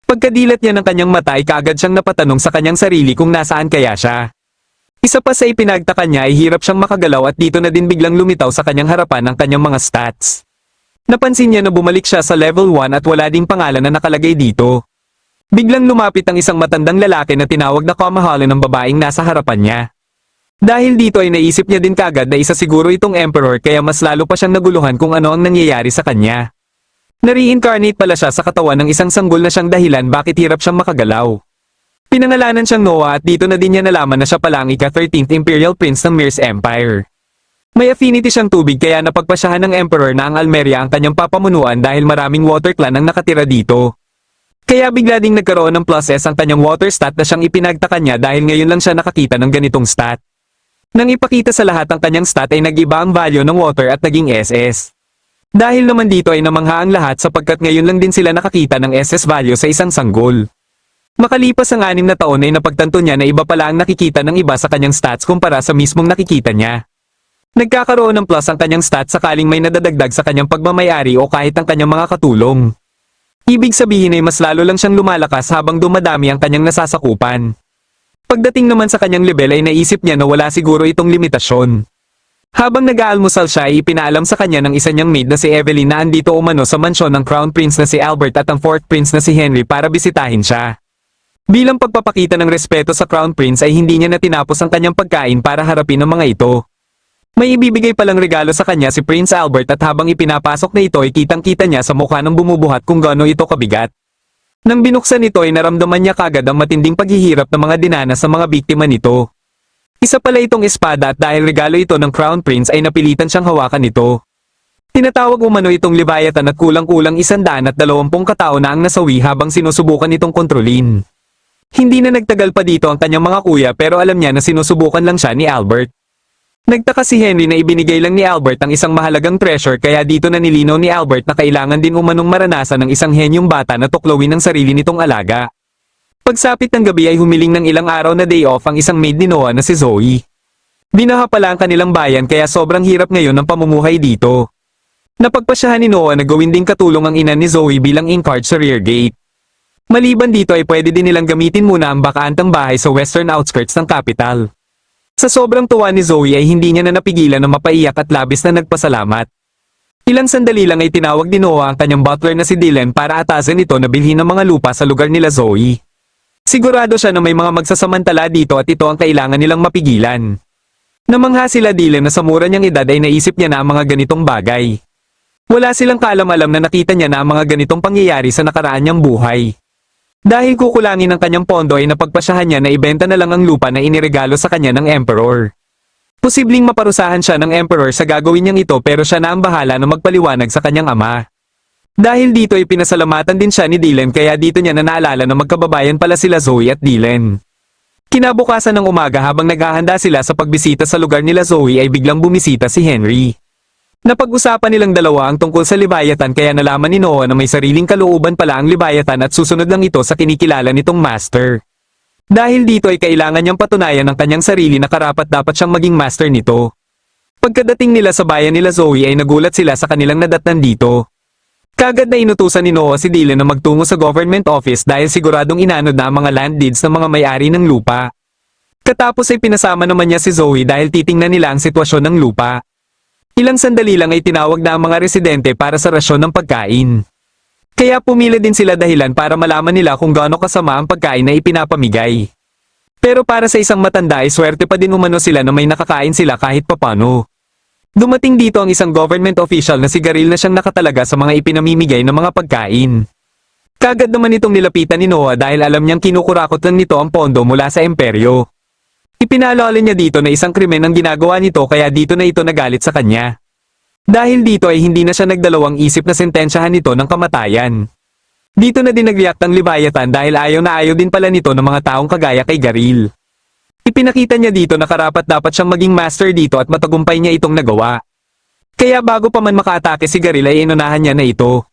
Pagkadilat niya ng kanyang mata ay kaagad siyang napatanong sa kanyang sarili kung nasaan kaya siya. Isa pa sa ipinagtaka niya ay hirap siyang makagalaw at dito na din biglang lumitaw sa kanyang harapan ang kanyang mga stats. Napansin niya na bumalik siya sa level 1 at wala ding pangalan na nakalagay dito. Biglang lumapit ang isang matandang lalaki na tinawag na kamahalan ng babaeng nasa harapan niya. Dahil dito ay naisip niya din kaagad na isa siguro itong emperor kaya mas lalo pa siyang naguluhan kung ano ang nangyayari sa kanya. Nare-incarnate pala siya sa katawan ng isang sanggol na siyang dahilan bakit hirap siyang makagalaw. Pinangalanan siyang Noah at dito na din niya nalaman na siya pala ang ika-13th Imperial Prince ng Mir's Empire. May affinity siyang tubig kaya napagpasyahan ng Emperor na ang Almeria ang kanyang papamunuan dahil maraming water clan ang nakatira dito. Kaya bigla ding nagkaroon ng plus S ang kanyang water stat na siyang ipinagtaka niya dahil ngayon lang siya nakakita ng ganitong stat. Nang ipakita sa lahat ang kanyang stat ay nag-iba ang value ng water at naging SS. Dahil naman dito ay namangha ang lahat sapagkat ngayon lang din sila nakakita ng SS value sa isang sanggol. Makalipas ang 6 na taon ay napagtanto niya na iba pala ang nakikita ng iba sa kanyang stats kumpara sa mismong nakikita niya. Nagkakaroon ng plus ang kanyang stats sakaling may nadadagdag sa kanyang pagmamayari o kahit ang kanyang mga katulong. Ibig sabihin ay mas lalo lang siyang lumalakas habang dumadami ang kanyang nasasakupan. Pagdating naman sa kanyang level ay naisip niya na wala siguro itong limitasyon. Habang nag-aalmusal siya ay ipinaalam sa kanya ng isa niyang maid na si Evelyn na andito umano sa mansyon ng Crown Prince na si Albert at ang 4th Prince na si Henry para bisitahin siya. Bilang pagpapakita ng respeto sa Crown Prince ay hindi niya na tinapos ang kanyang pagkain para harapin ang mga ito. May ibibigay palang regalo sa kanya si Prince Albert at habang ipinapasok na ito ay kitang-kita niya sa mukha ng bumubuhat kung gaano ito kabigat. Nang binuksan ito ay naramdaman niya kagad ang matinding paghihirap ng mga dinanas sa mga biktima nito. Isa pala itong espada at dahil regalo ito ng Crown Prince ay napilitan siyang hawakan ito. Tinatawag umano itong Leviathan at kulang-kulang 120 katao na ang nasawi habang sinusubukan itong kontrolin. Hindi na nagtagal pa dito ang kanyang mga kuya pero alam niya na sinusubukan lang siya ni Albert. Nagtaka si Henry na ibinigay lang ni Albert ang isang mahalagang treasure kaya dito na nilinaw ni Albert na kailangan din umanong maranasan ng isang henyong bata na tuklawin ang sarili nitong alaga. Pagsapit ng gabi ay humiling ng ilang araw na day off ang isang maid ni Noah na si Zoe. Binaha pala ang kanilang bayan kaya sobrang hirap ngayon ng pamumuhay dito. Napagpasyahan ni Noah na gawin ding katulong ang ina ni Zoe bilang in-charge sa rear gate. Maliban dito ay pwede din nilang gamitin muna ang bakaantang bahay sa western outskirts ng capital. Sa sobrang tuwa ni Zoe ay hindi niya na napigilan na mapaiyak at labis na nagpasalamat. Ilang sandali lang ay tinawag ni Noah ang kanyang butler na si Dylan para atasan ito na bilhin ng mga lupa sa lugar nila Zoe. Sigurado siya na may mga magsasamantala dito at ito ang kailangan nilang mapigilan. Namangha sila Dylan na sa mura niyang edad ay naisip niya na ang mga ganitong bagay. Wala silang kaalam-alam na nakita niya na ang mga ganitong pangyayari sa nakaraan niyang buhay. Dahil kukulangin ang kanyang pondo ay napagpasyahan niya na ibenta na lang ang lupa na iniregalo sa kanya ng Emperor. Posibleng maparusahan siya ng Emperor sa gagawin niyang ito pero siya na ang bahala na magpaliwanag sa kanyang ama. Dahil dito ay pinasalamatan din siya ni Dylan kaya dito niya na naalala na magkababayan pala sila Zoe at Dylan. Kinabukasan ng umaga habang naghahanda sila sa pagbisita sa lugar nila Zoe ay biglang bumisita si Henry. Napag-usapan nilang dalawa ang tungkol sa Leviathan kaya nalaman ni Noah na may sariling kalooban pala ang Leviathan at susunod lang ito sa kinikilala nitong master. Dahil dito ay kailangan niyang patunayan ng kanyang sarili na karapat-dapat siyang maging master nito. Pagkadating nila sa bayan nila Zoe ay nagulat sila sa kanilang nadatnan dito. Kagad na inutusan ni Noah si Dylan na magtungo sa government office dahil siguradong inanod na ang mga land deeds ng mga may-ari ng lupa. Katapos ay pinasama naman niya si Zoe dahil titingnan nila ang sitwasyon ng lupa. Ilang sandali lang ay tinawag na ang mga residente para sa rasyon ng pagkain. Kaya pumila din sila dahilan para malaman nila kung gaano kasama ang pagkain na ipinapamigay. Pero para sa isang matanda ay swerte pa din umano sila na may nakakain sila kahit papano. Dumating dito ang isang government official na si Garil na siyang nakatalaga sa mga ipinamimigay ng mga pagkain. Kagad naman itong nilapitan ni Noah dahil alam niyang kinukurakot lang nito ang pondo mula sa imperyo. Ipinalala niya dito na isang krimen ang ginagawa nito kaya dito na ito nagalit sa kanya. Dahil dito ay hindi na siya nagdalawang isip na sentensyahan nito ng kamatayan. Dito na din nag-react ang Leviathan dahil ayaw na ayaw din pala nito ng mga taong kagaya kay Garil. Ipinakita niya dito na karapat-dapat siyang maging master dito at matagumpay niya itong nagawa. Kaya bago pa man makaatake si Garil ay inunahan niya na ito.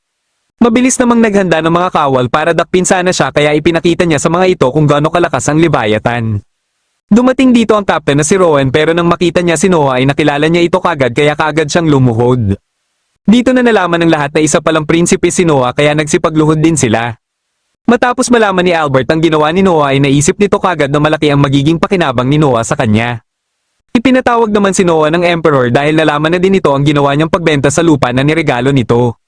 Mabilis namang naghanda ng mga kawal para dakpin sana siya kaya ipinakita niya sa mga ito kung gaano kalakas ang Leviathan. Dumating dito ang captain na si Rowan pero nang makita niya si Noah ay nakilala niya ito kagad kaya kaagad siyang lumuhod. Dito na nalaman ng lahat na isa palang prinsipe si Noah kaya nagsipagluhod din sila. Matapos malaman ni Albert ang ginawa ni Noah ay naisip nito kagad na malaki ang magiging pakinabang ni Noah sa kanya. Ipinatawag naman si Noah ng Emperor dahil nalaman na din nito ang ginawa niyang pagbenta sa lupa na niregalo nito.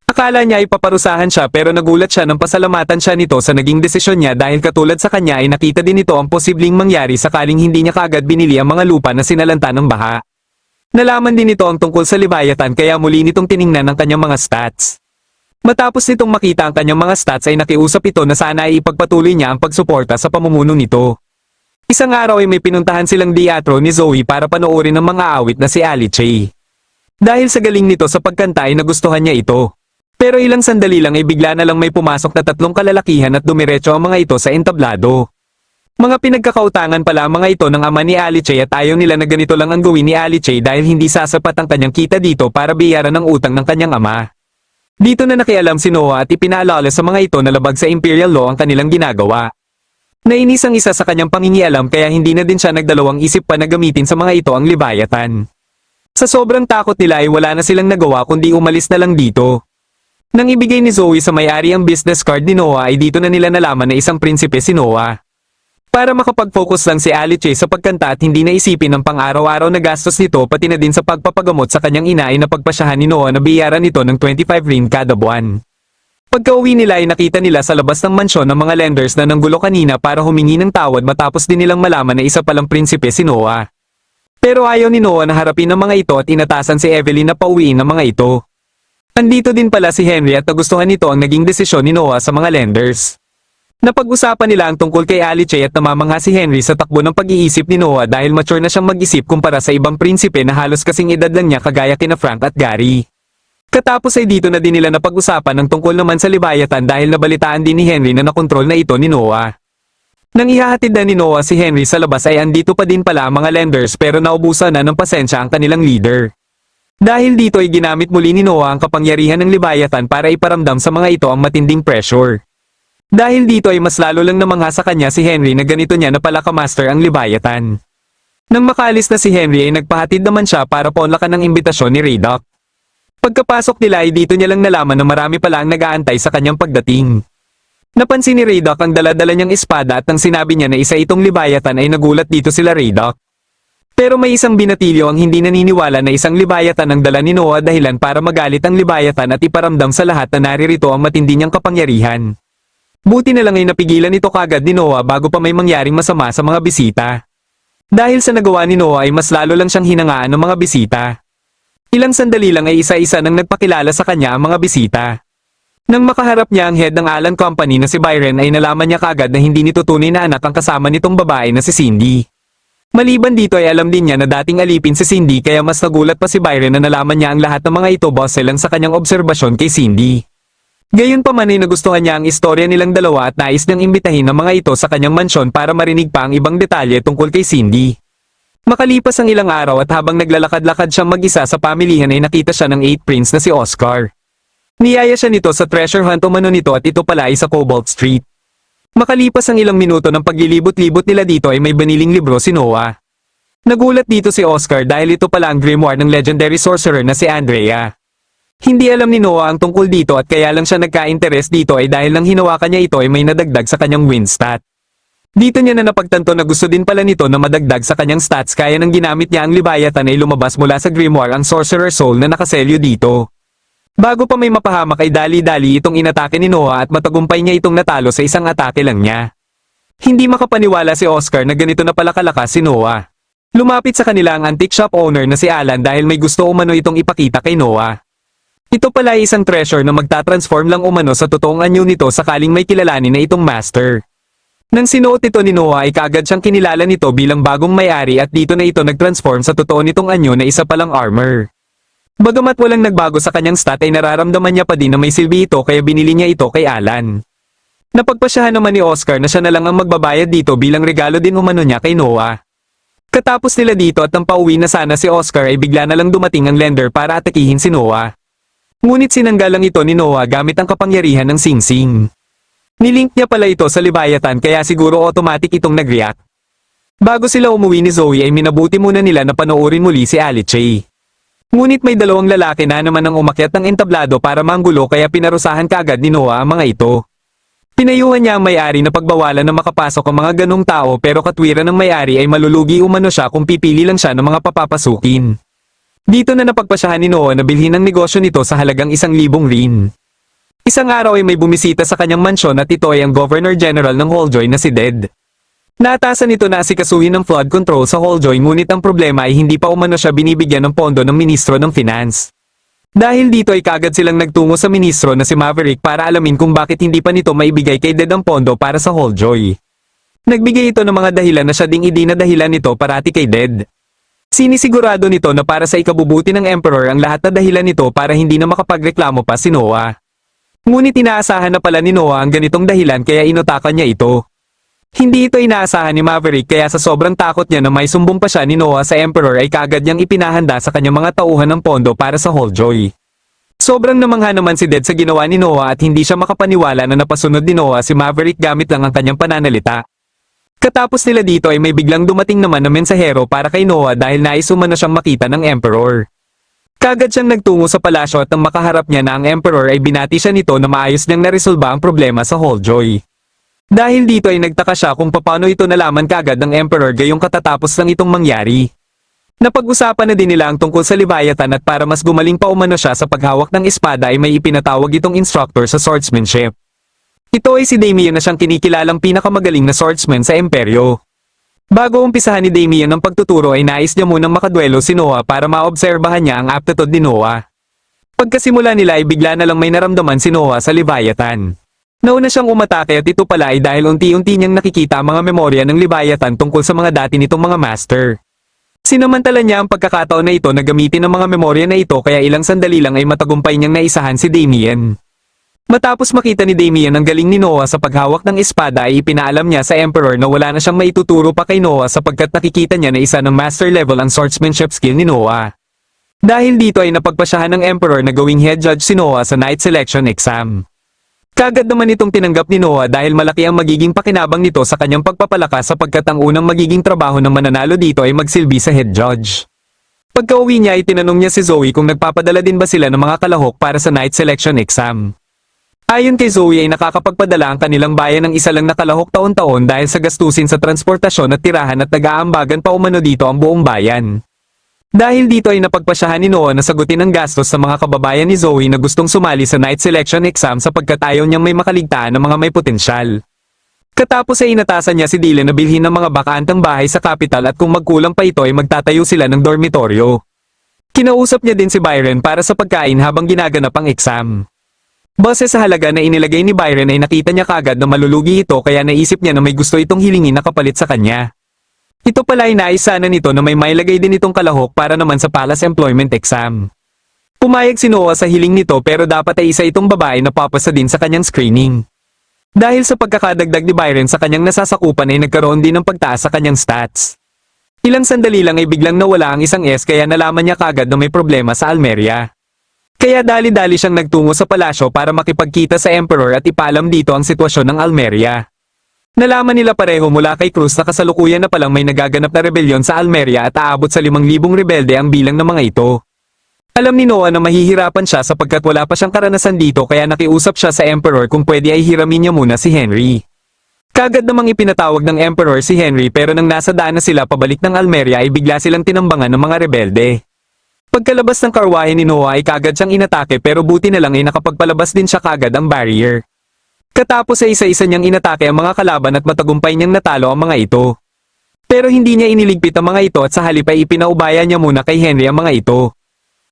Akala niya ay paparusahan siya pero nagulat siya nang pasalamatan siya nito sa naging desisyon niya dahil katulad sa kanya ay nakita din nito ang posibleng mangyari sakaling hindi niya kaagad binili ang mga lupa na sinalanta ng baha. Nalaman din nito ang tungkol sa Leviathan kaya muli nitong tiningnan ang kanyang mga stats. Matapos nitong makita ang kanyang mga stats ay nakiusap ito na sana ay ipagpatuloy niya ang pagsuporta sa pamumuno nito. Isang araw ay may pinuntahan silang teatro ni Zoe para panoorin ang mga awit na si Alice. Dahil sa galing nito sa pagkanta ay nagustuhan niya ito. Pero ilang sandali lang ay bigla na lang may pumasok na tatlong kalalakihan at dumiretso ang mga ito sa entablado. Mga pinagkakautangan pala ang mga ito ng ama ni Alice at ayaw nila na ganito lang ang gawin ni Alice dahil hindi sasapat ang kanyang kita dito para bayaran ang utang ng kanyang ama. Dito na nakialam si Noah at ipinaalala sa mga ito na labag sa Imperial Law ang kanilang ginagawa. Nainis ang isa sa kanyang pangingialam kaya hindi na din siya nagdalawang isip pa na gamitin sa mga ito ang Leviathan. Sa sobrang takot nila ay wala na silang nagawa kundi umalis na lang dito. Nang ibigay ni Zoe sa may-ari ang business card ni Noah ay dito na nila nalaman na isang prinsipe si Noah. Para makapag-focus lang si Alice sa pagkanta at hindi na isipin ang pang-araw-araw na gastos nito pati na din sa pagpapagamot sa kanyang ina ay napagpasyahan ni Noah na bayaran ito ng 25 rin kada buwan. Pagka-uwi nila ay nakita nila sa labas ng mansyon ng mga lenders na nanggulo kanina para humingi ng tawad matapos din nilang malaman na isa palang prinsipe si Noah. Pero ayaw ni Noah na harapin ang mga ito at inatasan si Evelyn na pauwiin ang mga ito. Andito din pala si Henry at nagustuhan nito ang naging desisyon ni Noah sa mga lenders. Napag-usapan nila ang tungkol kay Alice at namamangha si Henry sa takbo ng pag-iisip ni Noah dahil mature na siyang mag-isip kumpara sa ibang prinsipe na halos kasing edad lang niya kagaya kina Frank at Gary. Katapos ay dito na din nila napag-usapan ang tungkol naman sa Leviathan dahil nabalitaan din ni Henry na nakontrol na ito ni Noah. Nang ihahatid na ni Noah si Henry sa labas ay andito pa din pala ang mga lenders pero naubusan na ng pasensya ang kanilang leader. Dahil dito ay ginamit muli ni Noah ang kapangyarihan ng Leviathan para iparamdam sa mga ito ang matinding pressure. Dahil dito ay mas lalo lang namangha sa kanya si Henry na ganito niya na pala ka-master ang Leviathan. Nang makaalis na si Henry ay nagpahatid naman siya para paunlakan ng imbitasyon ni Raydock. Pagkapasok nila ay dito niya lang nalaman na marami pala ang nag-aantay sa kanyang pagdating. Napansin ni Raydock ang dala-dala niyang espada at nang sinabi niya na isa itong Leviathan ay nagulat dito sila Raydock. Pero may isang binatilyo ang hindi naniniwala na isang Leviathan ang dala ni Noah dahilan para magalit ang Leviathan at iparamdam sa lahat na naririto ang matindi niyang kapangyarihan. Buti na lang ay napigilan ito kagad ni Noah bago pa may mangyaring masama sa mga bisita. Dahil sa nagawa ni Noah ay mas lalo lang siyang hinangaan ng mga bisita. Ilang sandali lang ay isa-isa nang nagpakilala sa kanya ang mga bisita. Nang makaharap niya ang head ng Alan Company na si Byron ay nalaman niya kagad na hindi nito tunay na anak ang kasama nitong babae na si Cindy. Maliban dito ay alam din niya na dating alipin si Cindy kaya mas nagulat pa si Byron na nalaman niya ang lahat ng mga ito base lang sa kanyang obserbasyon kay Cindy. Gayunpaman ay nagustuhan niya ang istorya nilang dalawa at nais niyang imbitahin ang mga ito sa kanyang mansyon para marinig pa ang ibang detalye tungkol kay Cindy. Makalipas ang ilang araw at habang naglalakad-lakad siyang mag-isa sa pamilihan ay nakita siya ng 8th prince na si Oscar. Niyaya siya nito sa treasure hunt umano nito at ito pala ay sa Cobalt Street. Makalipas ang ilang minuto ng paglilibot-libot nila dito ay may baniling libro si Noah. Nagulat dito si Oscar dahil ito pala ang grimoire ng legendary sorcerer na si Andrea. Hindi alam ni Noah ang tungkol dito at kaya lang siya nagka-interes dito ay dahil nang hinawakan niya ito ay may nadagdag sa kanyang win stat. Dito niya na napagtanto na gusto din pala nito na madagdag sa kanyang stats kaya nang ginamit niya ang Leviathan ay lumabas mula sa grimoire ang sorcerer soul na nakaselyo dito. Bago pa may mapahamak ay dali-dali itong inatake ni Noah at matagumpay niya itong natalo sa isang atake lang niya. Hindi makapaniwala si Oscar na ganito na pala kalakas si Noah. Lumapit sa kanila ang antique shop owner na si Alan dahil may gusto umano itong ipakita kay Noah. Ito pala ay isang treasure na magtatransform lang umano sa totoong anyo nito sakaling may kilalanin na itong master. Nang sinuot ito ni Noah ay kaagad siyang kinilala nito bilang bagong may-ari at dito na ito nagtransform sa totoo nitong anyo na isa palang armor. Bagamat walang nagbago sa kanyang stat ay nararamdaman niya pa din na may silbi ito kaya binili niya ito kay Alan. Napagpasyahan naman ni Oscar na siya na lang ang magbabayad dito bilang regalo din umano niya kay Noah. Katapos nila dito at nang pauwi na sana si Oscar ay bigla na lang dumating ang lender para atakihin si Noah. Ngunit sinanggal lang ito ni Noah gamit ang kapangyarihan ng Sing-Sing. Nilink niya pala ito sa Leviathan kaya siguro automatic itong nag-react. Bago sila umuwi ni Zoe ay minabuti muna nila na panoorin muli si Alice. Ngunit may dalawang lalaki na naman ang umakyat ng entablado para manggulo kaya pinarusahan kaagad ni Noah ang mga ito. Pinayuhan niya ang may-ari na pagbawalan na makapasok ang mga ganong tao pero katwiran ng may-ari ay malulugi umano siya kung pipili lang siya ng mga papapasukin. Dito na napagpasyahan ni Noah na bilhin ang negosyo nito sa halagang 1,000 rin. Isang araw ay may bumisita sa kanyang mansyon at ito ay ang Governor General ng Holdjoy na si Ded. Naatasan nito na asikasuhin ng flood control sa Holdjoy ngunit ang problema ay hindi pa umano siya binibigyan ng pondo ng Ministro ng Finance. Dahil dito ay kaagad silang nagtungo sa ministro na si Maverick para alamin kung bakit hindi pa nito maibigay kay Ded ang pondo para sa Holdjoy. Nagbigay ito ng mga dahilan na siya ding idinadahilan nito parati kay Ded. Sinisigurado nito na para sa ikabubuti ng Emperor ang lahat na dahilan nito para hindi na makapagreklamo pa si Noah. Ngunit inaasahan na pala ni Noah ang ganitong dahilan kaya inutakan niya ito. Hindi ito inaasahan ni Maverick kaya sa sobrang takot niya na may sumbong pa siya ni Noah sa Emperor ay kaagad niyang ipinahanda sa kanyang mga tauhan ng pondo para sa Holdjoy. Sobrang namangha naman si Ded sa ginawa ni Noah at hindi siya makapaniwala na napasunod ni Noah si Maverick gamit lang ang kanyang pananalita. Katapos nila dito ay may biglang dumating naman na mensahero para kay Noah dahil nais umano siyang makita ng Emperor. Kaagad siyang nagtungo sa palasyo at nang makaharap niya na ang Emperor ay binati siya nito na maayos niyang naresolba ang problema sa Holdjoy. Dahil dito ay nagtaka siya kung paano ito nalaman kaagad ng Emperor gayong katatapos lang itong mangyari. Napag-usapan na din nila ang tungkol sa Leviathan at para mas gumaling pa umano siya sa paghawak ng espada ay may ipinatawag itong instructor sa swordsmanship. Ito ay si Damien na siyang kinikilalang pinakamagaling na swordsman sa Imperyo. Bago umpisahan ni Damien ang pagtuturo ay nais niya munang makaduelo si Noah para maobserbahan niya ang aptitude ni Noah. Pagkasimula nila ay bigla na lang may naramdaman si Noah sa Leviathan. Nauna siyang umatake at ito pala ay dahil unti-unti niyang nakikita ang mga memorya ng Leviathan tungkol sa mga dati nitong mga master. Sinamantala niya ang pagkakataon na ito na gamitin ang mga memorya na ito kaya ilang sandali lang ay matagumpay niyang naisahan si Damien. Matapos makita ni Damien ang galing ni Noah sa paghawak ng espada ay ipinaalam niya sa Emperor na wala na siyang maituturo pa kay Noah sapagkat nakikita niya na isa ng master level ang swordsmanship skill ni Noah. Dahil dito ay napagpasyahan ng Emperor na gawing head judge si Noah sa night selection exam. Kaagad naman itong tinanggap ni Noah dahil malaki ang magiging pakinabang nito sa kanyang pagpapalakas sapagkat ang unang magiging trabaho ng mananalo dito ay magsilbi sa head judge. Pagka-uwi niya ay tinanong niya si Zoe kung nagpapadala din ba sila ng mga kalahok para sa night selection exam. Ayon kay Zoe ay nakakapagpadala ang kanilang bayan ng isa lang na kalahok taon-taon dahil sa gastusin sa transportasyon at tirahan at nag-aambagan pa umano dito ang buong bayan. Dahil dito ay napagpasyahan ni Noah na sagutin ang gastos sa mga kababayan ni Zoe na gustong sumali sa night selection exam sapagkat ayaw niyang may makaligtaan ng mga may potensyal. Katapos ay inatasan niya si Dylan na bilhin ng mga bakantang bahay sa capital at kung magkulang pa ito ay magtatayo sila ng dormitoryo. Kinausap niya din si Byron para sa pagkain habang ginaganap ang exam. Base sa halaga na inilagay ni Byron ay nakita niya kaagad na malulugi ito kaya naisip niya na may gusto itong hilingin na kapalit sa kanya. Ito pala ay nais sana nito na may mailagay din itong kalahok para naman sa Palace Employment Exam. Pumayag si Noah sa hiling nito pero dapat ay isa itong babae na papasa din sa kanyang screening. Dahil sa pagkakadagdag ni Byron sa kanyang nasasakupan ay nagkaroon din ng pagtaas sa kanyang stats. Ilang sandali lang ay biglang nawala ang isang S kaya nalaman niya kaagad na may problema sa Almeria. Kaya dali-dali siyang nagtungo sa palasyo para makipagkita sa Emperor at ipaalam dito ang sitwasyon ng Almeria. Nalaman nila pareho mula kay Cruz na kasalukuyan na palang may nagaganap na rebelyon sa Almeria at aabot sa 5,000 rebelde ang bilang ng mga ito. Alam ni Noah na mahihirapan siya sapagkat wala pa siyang karanasan dito kaya nakiusap siya sa Emperor kung pwede ay hiramin niya muna si Henry. Kaagad namang ipinatawag ng Emperor si Henry pero nang nasa daan na sila pabalik ng Almeria ay bigla silang tinambangan ng mga rebelde. Pagkalabas ng karwahe ni Noah ay kaagad siyang inatake pero buti na lang ay nakapagpalabas din siya kaagad ang barrier. Katapos ay isa-isa niyang inatake ang mga kalaban at matagumpay niyang natalo ang mga ito. Pero hindi niya iniligpit ang mga ito at sa halip ay ipinaubaya niya muna kay Henry ang mga ito.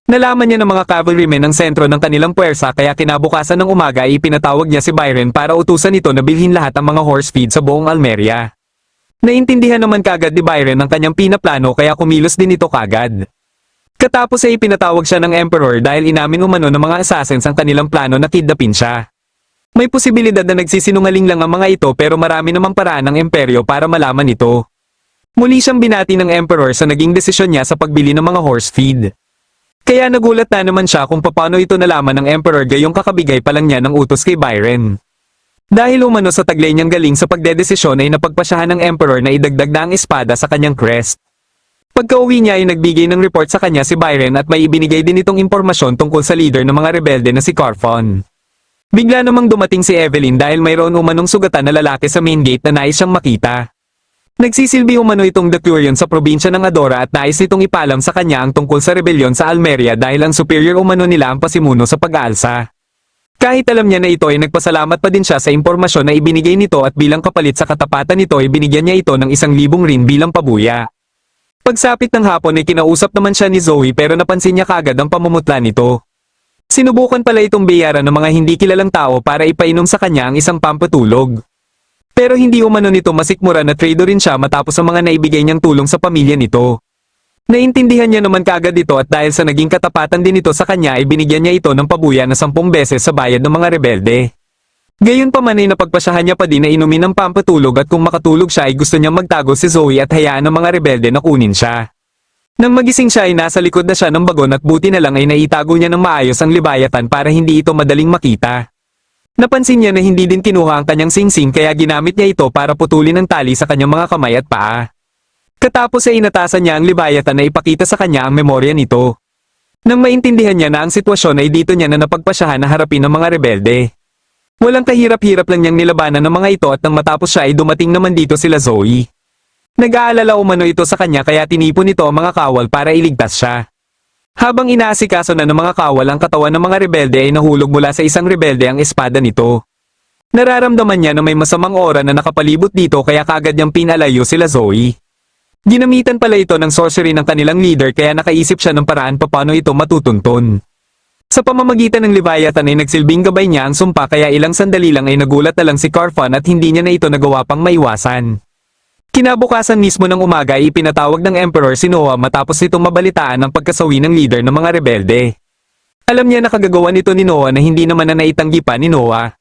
Nalaman niya ng mga cavalrymen ang sentro ng kanilang puwersa kaya kinabukasan ng umaga ay ipinatawag niya si Byron para utusan ito na bilhin lahat ang mga horse feed sa buong Almeria. Naintindihan naman kagad ni Byron ang kanyang pinaplano kaya kumilos din ito kagad. Katapos ay ipinatawag siya ng Emperor dahil inamin umano ng mga assassins ang kanilang plano na kidnapin siya. May posibilidad na nagsisinungaling lang ang mga ito pero marami namang paraan ng Imperyo para malaman ito. Muli siyang binati ng Emperor sa naging desisyon niya sa pagbili ng mga horse feed. Kaya nagulat na naman siya kung paano ito nalaman ng Emperor gayong kakabigay pa lang niya ng utos kay Byron. Dahil umano sa taglay niyang galing sa pagdedesisyon ay napagpasyahan ng Emperor na idagdag na ang espada sa kanyang crest. Pagka-uwi niya ay nagbigay ng report sa kanya si Byron at may ibinigay din itong impormasyon tungkol sa leader ng mga rebelde na si Carfon. Bigla namang dumating si Evelyn dahil mayroon umanong sugatan na lalaki sa main gate na nais siyang makita. Nagsisilbi umano itong Decurion sa probinsya ng Adora at nais nitong ipalam sa kanya ang tungkol sa rebelyon sa Almeria dahil ang superior umano nila ang pasimuno sa pag-aalsa. Kahit alam niya na ito ay nagpasalamat pa din siya sa impormasyon na ibinigay nito at bilang kapalit sa katapatan nito ay binigyan niya ito ng 1,000 rin bilang pabuya. Pagsapit ng hapon ay kinausap naman siya ni Zoe pero napansin niya kagad ang pamumutla nito. Sinubukan pala itong bayaran ng mga hindi kilalang tao para ipainom sa kanya ang isang pampatulog. Pero hindi umano nito masikmura na trader rin siya matapos ang mga naibigay niyang tulong sa pamilya nito. Naintindihan niya naman kagad ito at dahil sa naging katapatan din ito sa kanya ay binigyan niya ito ng pabuya na 10 beses sa bayad ng mga rebelde. Gayunpaman ay napagpasyahan niya pa din na inumin ng pampatulog at kung makatulog siya ay gusto niyang magtago si Zoe at hayaan ng mga rebelde na kunin siya. Nang magising siya ay nasa likod na siya ng bagon at buti na lang ay naitago niya ng maayos ang libayatan para hindi ito madaling makita. Napansin niya na hindi din kinuha ang kanyang singsing kaya ginamit niya ito para putulin ang tali sa kanyang mga kamay at paa. Katapos ay inatasan niya ang libayatan na ipakita sa kanya ang memorya nito. Nang maintindihan niya na ang sitwasyon ay dito niya na napagpasyahan na harapin ang mga rebelde. Walang kahirap-hirap lang niyang nilabanan ng mga ito at nang matapos siya ay dumating naman dito sila Zoe. Nag-aalala umano ito sa kanya kaya tinipon nito ang mga kawal para iligtas siya. Habang inaasikaso na ng mga kawal ang katawan ng mga rebelde ay nahulog mula sa isang rebelde ang espada nito. Nararamdaman niya na may masamang aura na nakapalibot dito kaya kaagad niyang pinalayo sila Zoe. Ginamitan pala ito ng sorcery ng kanilang leader kaya nakaisip siya ng paraan paano ito matutunton. Sa pamamagitan ng Leviathan ay nagsilbing gabay niya ang sumpa kaya ilang sandali lang ay nagulat na lang si Carfan at hindi niya na ito nagawa pang maiwasan. Kinabukasan mismo ng umaga ay ipinatawag ng Emperor si Noah matapos nitong mabalitaan ang pagkasawi ng leader ng mga rebelde. Alam niya na kagagawa nito ni Noah na hindi naman na naitanggi pa ni Noah.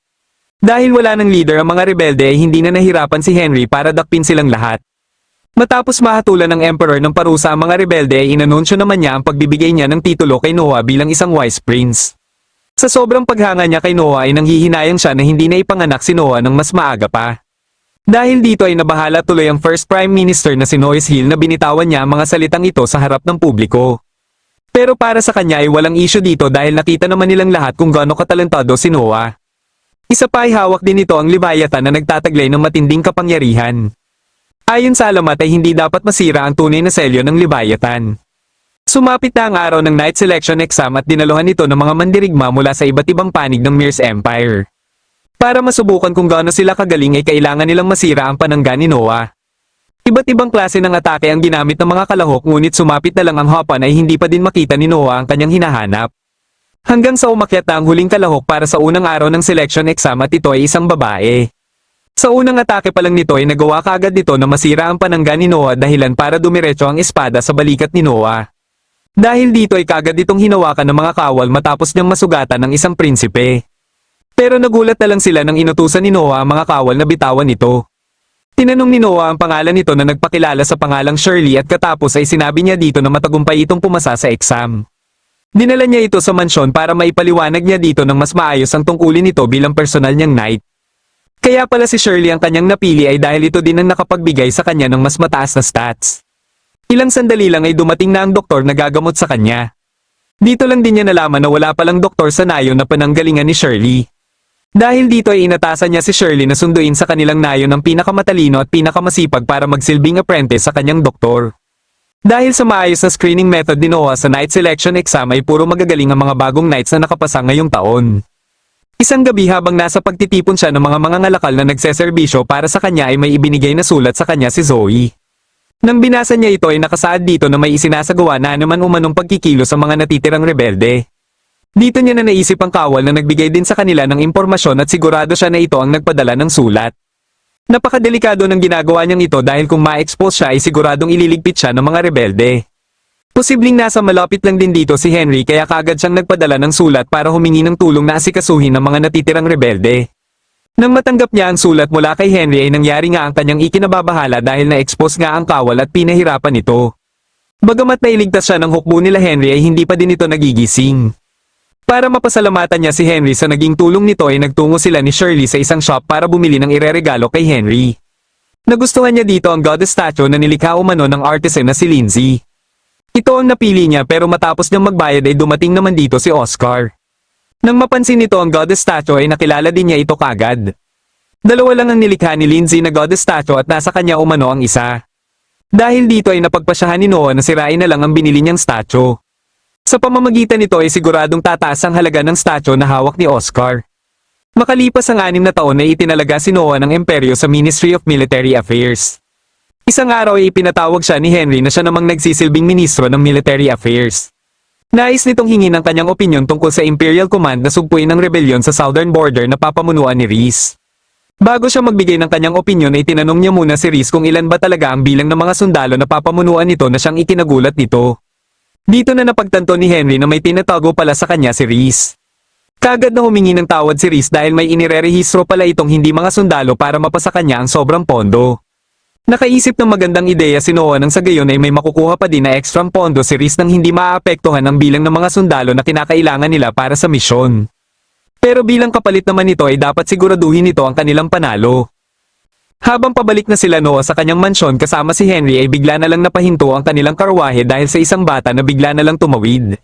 Dahil wala ng leader ang mga rebelde ay hindi na nahirapan si Henry para dakpin silang lahat. Matapos mahatulan ng Emperor ng parusa ang mga rebelde ay inanunsyo naman niya ang pagbibigay niya ng titulo kay Noah bilang isang Wise Prince. Sa sobrang paghanga niya kay Noah ay nanghihinayang siya na hindi na ipanganak si Noah ng mas maaga pa. Dahil dito ay nabahala tuloy ang first Prime Minister na si Noyes Hill na binitawan niya ang mga salitang ito sa harap ng publiko. Pero para sa kanya ay walang issue dito dahil nakita naman nilang lahat kung gaano katalentado si Noah. Isa pa ay hawak din ito ang Leviathan na nagtataglay ng matinding kapangyarihan. Ayon sa alamat ay hindi dapat masira ang tunay na selyo ng Leviathan. Sumapit na ang araw ng night selection exam at dinaluhan ito ng mga mandirigma mula sa iba't ibang panig ng Mir's Empire. Para masubukan kung gaano sila kagaling ay kailangan nilang masira ang panangga ni Noah. Iba't ibang klase ng atake ang ginamit ng mga kalahok ngunit sumapit na lang ang Hapan ay hindi pa din makita ni Noah ang kanyang hinahanap. Hanggang sa umakyat na ang huling kalahok para sa unang araw ng selection exam at ito ay isang babae. Sa unang atake pa lang nito ay nagawa kaagad nito na masira ang panangga ni Noah dahilan para dumiretso ang espada sa balikat ni Noah. Dahil dito ay kaagad itong hinawakan ng mga kawal matapos niyang masugatan ng isang prinsipe. Pero nagulat na lang sila nang inutusan ni Noah ang mga kawal na bitawan nito. Tinanong ni Noah ang pangalan nito na nagpakilala sa pangalang Shirley at katapos ay sinabi niya dito na matagumpay itong pumasa sa exam. Dinala niya ito sa mansyon para maipaliwanag niya dito ng mas maayos ang tungkulin nito bilang personal niyang knight. Kaya pala si Shirley ang kanyang napili ay dahil ito din ang nakapagbigay sa kanya ng mas mataas na stats. Ilang sandali lang ay dumating na ang doktor na gagamot sa kanya. Dito lang din niya nalaman na wala palang doktor sa nayon na pananggalingan ni Shirley. Dahil dito ay inatasan niya si Shirley na sunduin sa kanilang nayon ang pinakamatalino at pinakamasipag para magsilbing apprentice sa kanyang doktor. Dahil sa maayos na screening method ni Noah sa night selection exam ay puro magagaling ang mga bagong knights na nakapasa ngayong taon. Isang gabi habang nasa pagtitipon siya ng mga ngalakal na nagseserbisyo para sa kanya ay may ibinigay na sulat sa kanya si Zoe. Nang binasa niya ito ay nakasaad dito na may isinasagawa na naman umanong pagkikilos sa mga natitirang rebelde. Dito niya na naisip ang kawal na nagbigay din sa kanila ng impormasyon at sigurado siya na ito ang nagpadala ng sulat. Napakadelikado ng ginagawa niyang ito dahil kung ma-expose siya ay siguradong ililigpit siya ng mga rebelde. Posibleng nasa malapit lang din dito si Henry kaya kaagad siyang nagpadala ng sulat para humingi ng tulong na asikasuhin ng mga natitirang rebelde. Nang matanggap niya ang sulat mula kay Henry ay nangyari nga ang kanyang ikinababahala dahil na-expose nga ang kawal at pinahirapan ito. Bagamat nailigtas siya ng hukbo nila Henry ay hindi pa din ito nagigising. Para mapasalamatan niya si Henry sa naging tulong nito ay nagtungo sila ni Shirley sa isang shop para bumili ng ireregalo kay Henry. Nagustuhan niya dito ang goddess statue na nilikha umano ng artisan na si Lindsay. Ito ang napili niya pero matapos niyang magbayad ay dumating naman dito si Oscar. Nang mapansin nito ang goddess statue ay nakilala din niya ito kagad. Dalawa lang ang nilikha ni Lindsay na goddess statue at nasa kanya umano ang isa. Dahil dito ay napagpasyahan ni Noah na sirain na lang ang binili niyang statue. Sa pamamagitan nito ay siguradong tataas ang halaga ng statue na hawak ni Oscar. Makalipas ang 6 na taon ay itinalaga si Noah ng imperyo sa Ministry of Military Affairs. Isang araw ay ipinatawag siya ni Henry na siya namang nagsisilbing ministro ng Military Affairs. Nais nitong hingin ang kanyang opinyon tungkol sa Imperial Command na sugpuin ang rebellion sa southern border na papamunuan ni Rhys. Bago siya magbigay ng kanyang opinyon ay tinanong niya muna si Rhys kung ilan ba talaga ang bilang ng mga sundalo na papamunuan nito na siyang ikinagulat nito. Dito na napagtanto ni Henry na may tinatago pala sa kanya si Rhys. Kagad na humingi ng tawad si Rhys dahil may inirerehistro pala itong hindi mga sundalo para mapasa kanya ang sobrang pondo. Nakaisip ng magandang ideya si Noah nang sa gayon ay may makukuha pa din na ekstrang pondo si Rhys nang hindi maaapektuhan ang bilang ng mga sundalo na kinakailangan nila para sa misyon. Pero bilang kapalit naman nito ay dapat siguraduhin nito ang kanilang panalo. Habang pabalik na sila Noah sa kanyang mansyon kasama si Henry ay bigla na lang napahinto ang kanilang karwahe dahil sa isang bata na bigla na lang tumawid.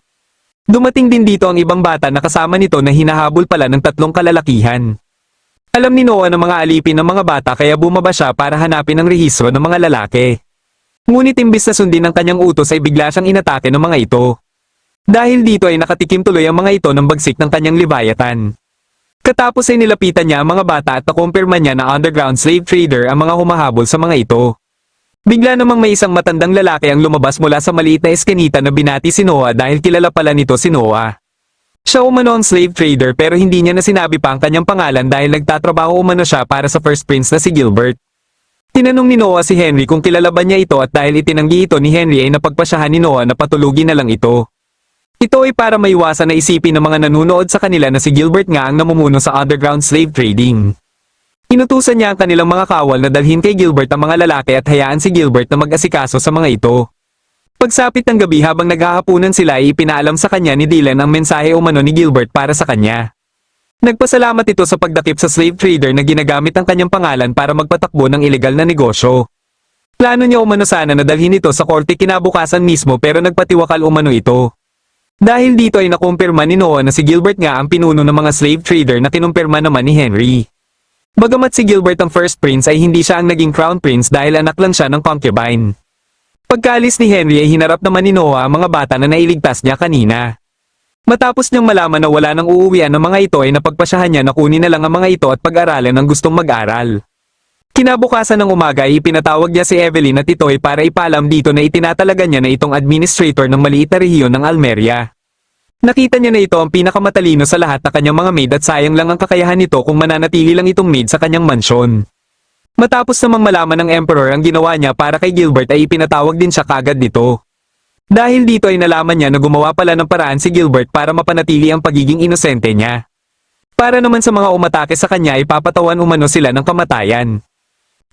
Dumating din dito ang ibang bata na kasama nito na hinahabol pala ng 3 kalalakihan. Alam ni Noah ng mga alipin ng mga bata kaya bumaba siya para hanapin ang rehistro ng mga lalaki. Ngunit imbis na sundin ang kanyang utos ay bigla siyang inatake ng mga ito. Dahil dito ay nakatikim tuloy ang mga ito ng bagsik ng kanyang Leviathan. Katapos ay nilapitan niya ang mga bata at nakumpirma niya na underground slave trader ang mga humahabol sa mga ito. Bigla namang may isang matandang lalaki ang lumabas mula sa maliit na eskinita na binati si Noah dahil kilala pala nito si Noah. Siya umano ang slave trader pero hindi niya na sinabi pa ang kanyang pangalan dahil nagtatrabaho umano siya para sa first prince na si Gilbert. Tinanong ni Noah si Henry kung kilala ba niya ito at dahil itinanggi ito ni Henry ay napagpasyahan ni Noah na patulugin na lang ito. Ito ay para maiwasan na isipin ng mga nanunood sa kanila na si Gilbert nga ang namumuno sa underground slave trading. Inutusan niya ang kanilang mga kawal na dalhin kay Gilbert ang mga lalaki at hayaan si Gilbert na mag-asikaso sa mga ito. Pagsapit ng gabi habang naghahapunan sila ay ipinaalam sa kanya ni Dylan ang mensahe umano ni Gilbert para sa kanya. Nagpasalamat ito sa pagdakip sa slave trader na ginagamit ang kanyang pangalan para magpatakbo ng ilegal na negosyo. Plano niya umano sana na dalhin ito sa korte kinabukasan mismo pero nagpatiwakal umano ito. Dahil dito ay nakumpirma ni Noah na si Gilbert nga ang pinuno ng mga slave trader na kinumpirma naman ni Henry. Bagamat si Gilbert ang first prince ay hindi siya ang naging crown prince dahil anak lang siya ng concubine. Pagkaalis ni Henry ay hinarap naman ni Noah ang mga bata na nailigtas niya kanina. Matapos niyang malaman na wala nang uuwian ng mga ito ay napagpasyahan niya na kunin na lang ang mga ito at pag-aralan ang gustong mag-aral. Kinabukasan ng umaga ay ipinatawag niya si Evelyn at Itoy para ipaalam dito na itinatalaga niya na itong administrator ng maliit na rehiyon ng Almeria. Nakita niya na ito ang pinakamatalino sa lahat na kanyang mga maid at sayang lang ang kakayahan nito kung mananatili lang itong maid sa kanyang mansyon. Matapos namang malaman ng Emperor ang ginawa niya para kay Gilbert ay ipinatawag din siya kagad dito. Dahil dito ay nalaman niya na gumawa pala ng paraan si Gilbert para mapanatili ang pagiging inosente niya. Para naman sa mga umatake sa kanya ay papatawan umano sila ng kamatayan.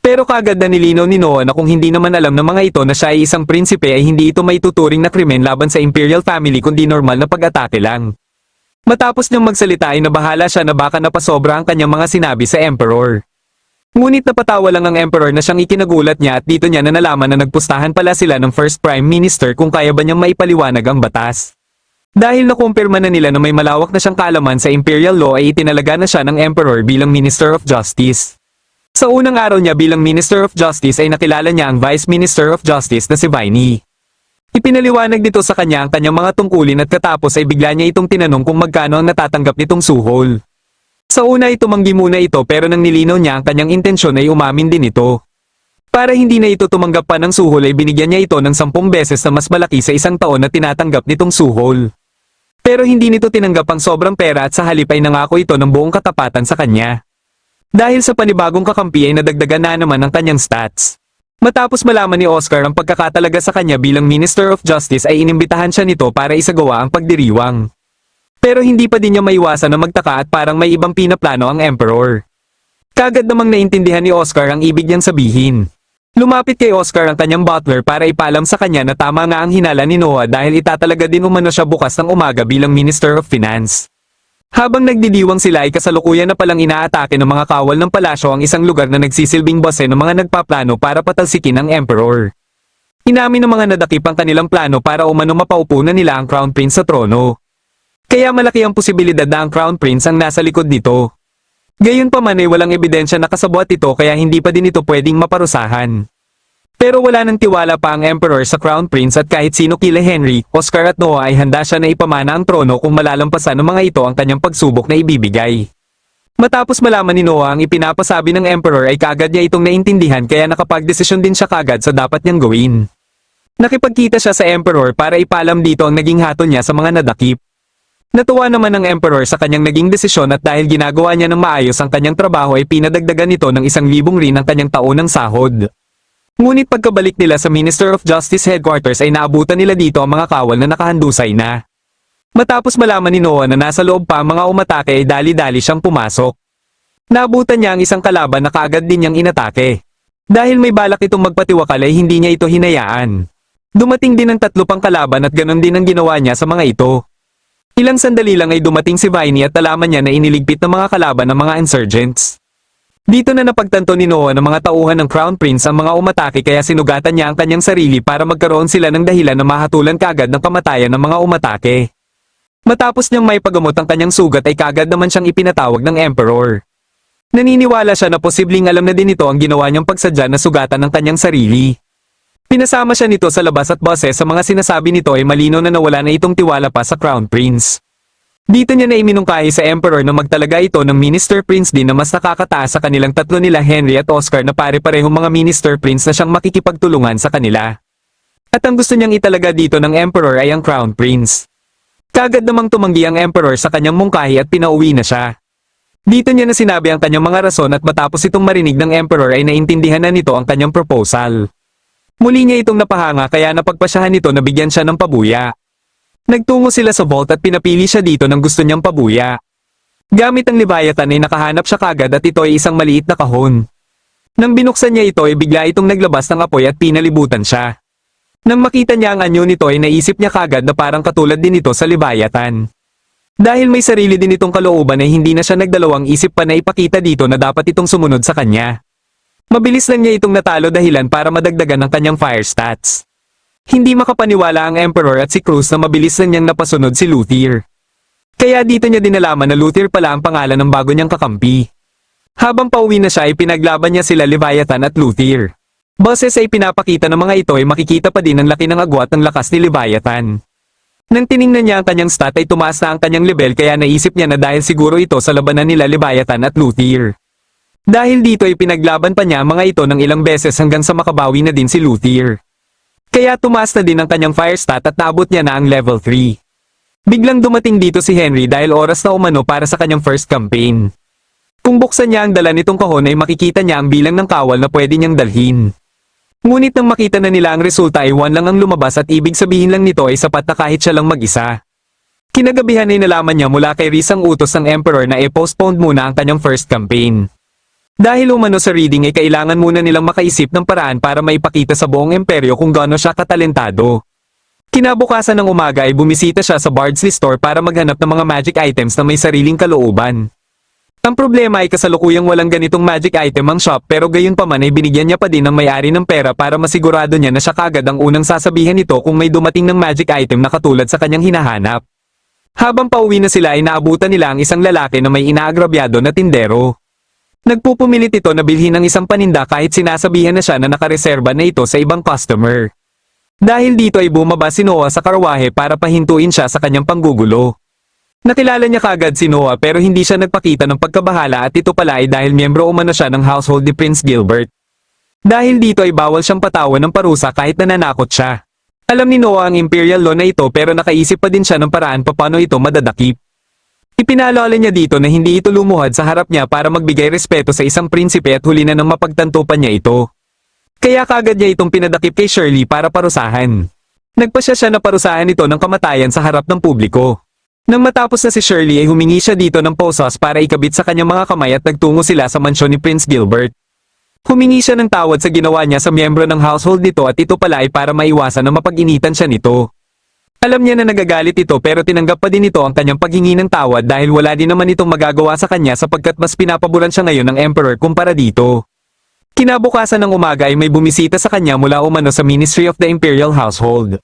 Pero kagad na nilinaw ni Noah na kung hindi naman alam ng mga ito na siya ay isang prinsipe ay hindi ito maituturing na krimen laban sa imperial family kundi normal na pag-atake lang. Matapos niyang magsalita ay nabahala siya na baka napasobra ang kanyang mga sinabi sa Emperor. Ngunit napatawa lang ang Emperor na siyang ikinagulat niya at dito niya na nalaman na nagpustahan pala sila ng First Prime Minister kung kaya ba niyang maipaliwanag ang batas. Dahil nakumpirma na nila na may malawak na siyang kaalaman sa imperial law ay itinalaga na siya ng Emperor bilang Minister of Justice. Sa unang araw niya bilang Minister of Justice ay nakilala niya ang Vice Minister of Justice na si Viney. Ipinaliwanag nito sa kanya ang kanyang mga tungkulin at katapos ay bigla niya itong tinanong kung magkano ang natatanggap nitong suhol. Sa una ay tumanggi muna ito pero nang nilinaw niya ang kanyang intensyon ay umamin din ito. Para hindi na ito tumanggap pa ng suhol ay binigyan niya ito ng 10 beses na mas malaki sa isang taon na tinatanggap nitong suhol. Pero hindi nito tinanggap ang sobrang pera at sa halip ay nangako ito ng buong katapatan sa kanya. Dahil sa panibagong kakampi ay nadagdagan na naman ang kanyang stats. Matapos malaman ni Oscar ang pagkakatalaga sa kanya bilang Minister of Justice ay inimbitahan siya nito para isagawa ang pagdiriwang. Pero hindi pa din niya maiwasan na magtaka at parang may ibang pinaplano ang Emperor. Kagad namang naintindihan ni Oscar ang ibig niyang sabihin. Lumapit kay Oscar ang kanyang butler para ipaalam sa kanya na tama nga ang hinala ni Noah dahil itatalaga din umano siya bukas ng umaga bilang Minister of Finance. Habang nagdidiwang sila ay kasalukuyan na palang inaatake ng mga kawal ng palasyo ang isang lugar na nagsisilbing base ng mga nagpaplano para patalsikin ang Emperor. Inamin ng mga nadakip ang kanilang plano para umano mapaupo na nila ang Crown Prince sa trono. Kaya malaki ang posibilidad na ang Crown Prince ang nasa likod nito. Gayunpaman ay walang ebidensya na kasabwat ito kaya hindi pa din ito pwedeng maparusahan. Pero wala nang tiwala pa ang Emperor sa Crown Prince at kahit sino kila Henry, Oscar at Noah ay handa siya na ipamana ang trono kung malalampasan ng mga ito ang kanyang pagsubok na ibibigay. Matapos malaman ni Noah ang ipinapasabi ng Emperor ay kaagad niya itong naintindihan kaya nakapagdesisyon din siya kaagad sa dapat niyang gawin. Nakipagkita siya sa Emperor para ipalam dito ang naging hatol niya sa mga nadakip. Natuwa naman ang Emperor sa kanyang naging desisyon at dahil ginagawa niya ng maayos ang kanyang trabaho ay pinadagdagan nito ng 1,000 rin ang kanyang taonang sahod. Ngunit pagkabalik nila sa Minister of Justice Headquarters ay naabutan nila dito ang mga kawal na nakahandusay na. Matapos malaman ni Noah na nasa loob pa ang mga umatake ay dali-dali siyang pumasok. Naabutan niya ang isang kalaban na kaagad din niyang inatake. Dahil may balak itong magpatiwakal ay hindi niya ito hinayaan. Dumating din ang 3 pang kalaban at ganon din ang ginawa niya sa mga ito. Ilang sandali lang ay dumating si Viney at nalaman niya na iniligpit ng mga kalaban ng mga insurgents. Dito na napagtanto ni Noah ng mga tauhan ng Crown Prince ang mga umatake kaya sinugatan niya ang kanyang sarili para magkaroon sila ng dahilan na mahatulan kaagad ng kamatayan ng mga umatake. Matapos niyang may paggamot ang kanyang sugat ay kaagad naman siyang ipinatawag ng Emperor. Naniniwala siya na posibleng alam na din ito ang ginawa niyang pagsadya na sugatan ng kanyang sarili. Pinasama siya nito sa labas at base sa mga sinasabi nito ay malinaw na nawala na itong tiwala pa sa Crown Prince. Dito niya na iminungkahi sa Emperor na magtalaga ito ng Minister Prince din na mas nakakataas sa kanilang tatlo nila Henry at Oscar na pare-parehong mga Minister Prince na siyang makikipagtulungan sa kanila. At ang gusto niyang italaga dito ng Emperor ay ang Crown Prince. Kagad namang tumanggi ang Emperor sa kanyang mungkahi at pinauwi na siya. Dito niya na sinabi ang kanyang mga rason at matapos itong marinig ng Emperor ay naintindihan na nito ang kanyang proposal. Muli niya itong napahanga kaya napagpasyahan nito na bigyan siya ng pabuya. Nagtungo sila sa vault at pinapili siya dito ng gusto niyang pabuya. Gamit ang Leviathan ay nakahanap siya kagad at ito ay isang maliit na kahon. Nang binuksan niya ito ay bigla itong naglabas ng apoy at pinalibutan siya. Nang makita niya ang anyo nito ay naisip niya kagad na parang katulad din ito sa Leviathan. Dahil may sarili din itong kalooban ay hindi na siya nagdalawang isip pa na ipakita dito na dapat itong sumunod sa kanya. Mabilis lang niya itong natalo dahilan para madagdagan ang kanyang fire stats. Hindi makapaniwala ang Emperor at si Cruz na mabilis lang niyang napasunod si Luthier. Kaya dito niya din nalaman na Luthier pala ang pangalan ng bago niyang kakampi. Habang pauwi na siya ay pinaglaban niya sila Leviathan at Luthier. Boses ay pinapakita ng mga ito ay makikita pa din ang laki ng agwat ng lakas ni Leviathan. Nang tiningnan niya ang kanyang stat ay tumaas na ang kanyang level kaya naisip niya na dahil siguro ito sa labanan nila Leviathan at Luthier. Dahil dito ay pinaglaban pa niya mga ito ng ilang beses hanggang sa makabawi na din si Luthier. Kaya tumaas na din ang kanyang fire stat at naabot niya na ang level 3. Biglang dumating dito si Henry dahil oras na umano para sa kanyang first campaign. Kung buksan niya ang dala nitong kahon ay makikita niya ang bilang ng kawal na pwede niyang dalhin. Ngunit nang makita na nila ang resulta ay 1 lang ang lumabas at ibig sabihin lang nito ay sapat na kahit siya lang mag-isa. Kinagabihan ay nalaman niya mula kay Rhys ang utos ng Emperor na i-postpone muna ang kanyang first campaign. Dahil umano sa reading ay kailangan muna nilang makaisip ng paraan para maipakita sa buong imperyo kung gaano siya katalentado. Kinabukasan ng umaga ay bumisita siya sa Bardsley Store para maghanap ng mga magic items na may sariling kalooban. Ang problema ay kasalukuyang walang ganitong magic item ang shop pero gayunpaman ay binigyan niya pa din ng may-ari ng pera para masigurado niya na siya kagad ang unang sasabihan nito kung may dumating ng magic item na katulad sa kanyang hinahanap. Habang pauwi na sila ay naabutan nila ang isang lalaki na may inaagrabyado na tindero. Nagpupumilit ito na bilhin ang isang paninda kahit sinasabihan na siya na nakareserba na ito sa ibang customer. Dahil dito ay bumaba si Noah sa karwahe para pahintuin siya sa kanyang panggugulo. Nakilala niya kagad si Noah pero hindi siya nagpakita ng pagkabahala at ito pala ay dahil miyembro umano siya ng household ni Prince Gilbert. Dahil dito ay bawal siyang patawan ng parusa kahit nananakot siya. Alam ni Noah ang imperial law na ito pero nakaisip pa din siya ng paraan paano ito madadakip. Ipinaalala niya dito na hindi ito lumuhad sa harap niya para magbigay respeto sa isang prinsipe at huli na nang mapagtanto pa niya ito. Kaya kagad niya itong pinadakip kay Shirley para parusahan. Nagpasya siya na parusahan ito ng kamatayan sa harap ng publiko. Nang matapos na si Shirley ay humingi siya dito ng posas para ikabit sa kanyang mga kamay at nagtungo sila sa mansyon ni Prince Gilbert. Humingi siya ng tawad sa ginawa niya sa miyembro ng household nito at ito pala ay para maiwasan na mapag-initan siya nito. Alam niya na nagagalit ito pero tinanggap pa din ito ang kanyang paghingi ng tawad dahil wala din naman itong magagawa sa kanya sapagkat mas pinapaboran siya ngayon ng Emperor kumpara dito. Kinabukasan ng umaga ay may bumisita sa kanya mula umano sa Ministry of the Imperial Household.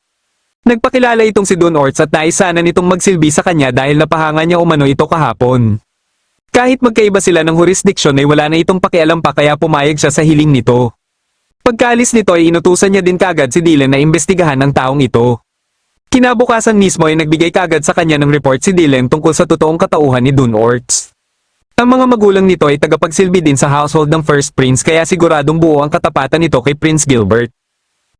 Nagpakilala itong si Don Orts at nais sana nitong magsilbi sa kanya dahil napahanga niya umano ito kahapon. Kahit magkaiba sila ng jurisdiksyon ay wala na itong pakialam pa kaya pumayag siya sa hiling nito. Pagkaalis nito ay inutusan niya din kagad si Dylan na imbestigahan ang taong ito. Kinabukasan mismo ay nagbigay kagad sa kanya ng report si Dylan tungkol sa totoong katauhan ni Don Orts. Ang mga magulang nito ay tagapagsilbi din sa household ng First Prince kaya siguradong buo ang katapatan nito kay Prince Gilbert.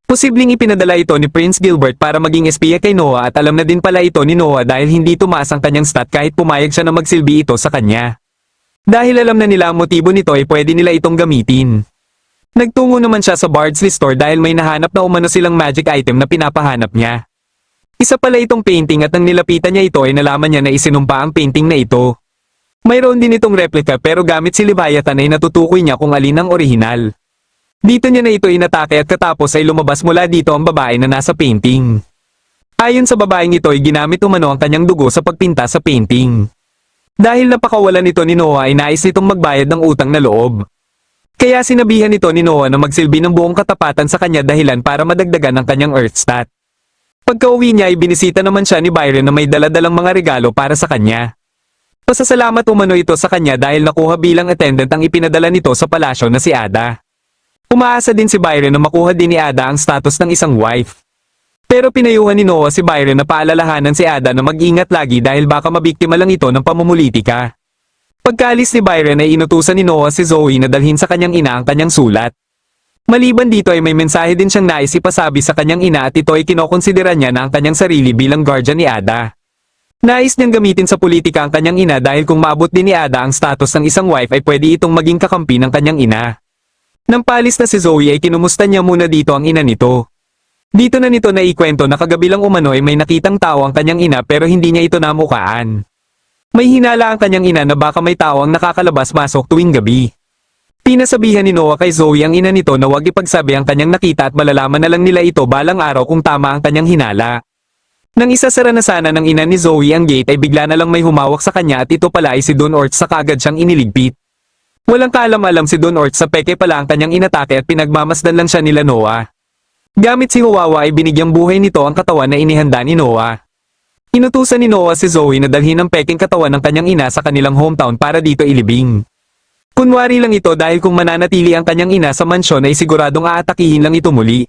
Posibleng ipinadala ito ni Prince Gilbert para maging espiya kay Noah at alam na din pala ito ni Noah dahil hindi tumaas ang kanyang stat kahit pumayag siya na magsilbi ito sa kanya. Dahil alam na nila ang motibo nito ay pwede nila itong gamitin. Nagtungo naman siya sa Bardsley Store dahil may nahanap na umano silang magic item na pinapahanap niya. Isa pala itong painting at nang nilapitan niya ito ay nalaman niya na isinumpa ang painting na ito. Mayroon din itong replika pero gamit si Leviathan ay natutukoy niya kung alin ang orihinal. Dito niya na ito inatake at katapos ay lumabas mula dito ang babae na nasa painting. Ayon sa babaeng ito ay ginamit umano ang kanyang dugo sa pagpinta sa painting. Dahil napakawalan nito ni Noah ay nais nitong magbayad ng utang na loob. Kaya sinabihan nito ni Noah na magsilbi ng buong katapatan sa kanya dahilan para madagdagan ang kanyang Earth stat. Pagka-uwi niya ay binisita naman siya ni Byron na may daladalang mga regalo para sa kanya. Pasasalamat umano ito sa kanya dahil nakuha bilang attendant ang ipinadala nito sa palasyo na si Ada. Umaasa din si Byron na makuha din ni Ada ang status ng isang wife. Pero pinayuhan ni Noah si Byron na paalalahanan si Ada na mag-ingat lagi dahil baka mabiktima lang ito ng pamumulitika. Pagkaalis ni Byron ay inutusan ni Noah si Zoe na dalhin sa kanyang ina ang kanyang sulat. Maliban dito ay may mensahe din siyang nais ipasabi sa kanyang ina at ito ay kinokonsidera niya na ang kanyang sarili bilang guardian ni Ada. Nais niyang gamitin sa politika ang kanyang ina dahil kung maabot din ni Ada ang status ng isang wife ay pwede itong maging kakampi ng kanyang ina. Nang paalis na si Zoe ay kinumusta niya muna dito ang ina nito. Dito na nito naikwento na kagabi lang umano ay may nakitang tao ang kanyang ina pero hindi niya ito namukaan. May hinala ang kanyang ina na baka may tao ang nakakalabas-masok tuwing gabi. Pinasabihan ni Noah kay Zoe ang ina nito na huwag ipagsabi ang kanyang nakita at malalaman na lang nila ito balang araw kung tama ang kanyang hinala. Nang isasara na sana ng ina ni Zoe ang gate ay bigla na lang may humawak sa kanya at ito pala ay si Don Orts sa kaagad siyang iniligpit. Walang kaalam-alam si Don Orts sa peke pala ang kanyang inatake at pinagmamasdan lang siya nila Noah. Gamit si Huwawa ay binigyang buhay nito ang katawan na inihanda ni Noah. Inutusan ni Noah si Zoe na dalhin ang peking katawan ng kanyang ina sa kanilang hometown para dito ilibing. Kunwari lang ito dahil kung mananatili ang kanyang ina sa mansyon ay siguradong aatakihin lang ito muli.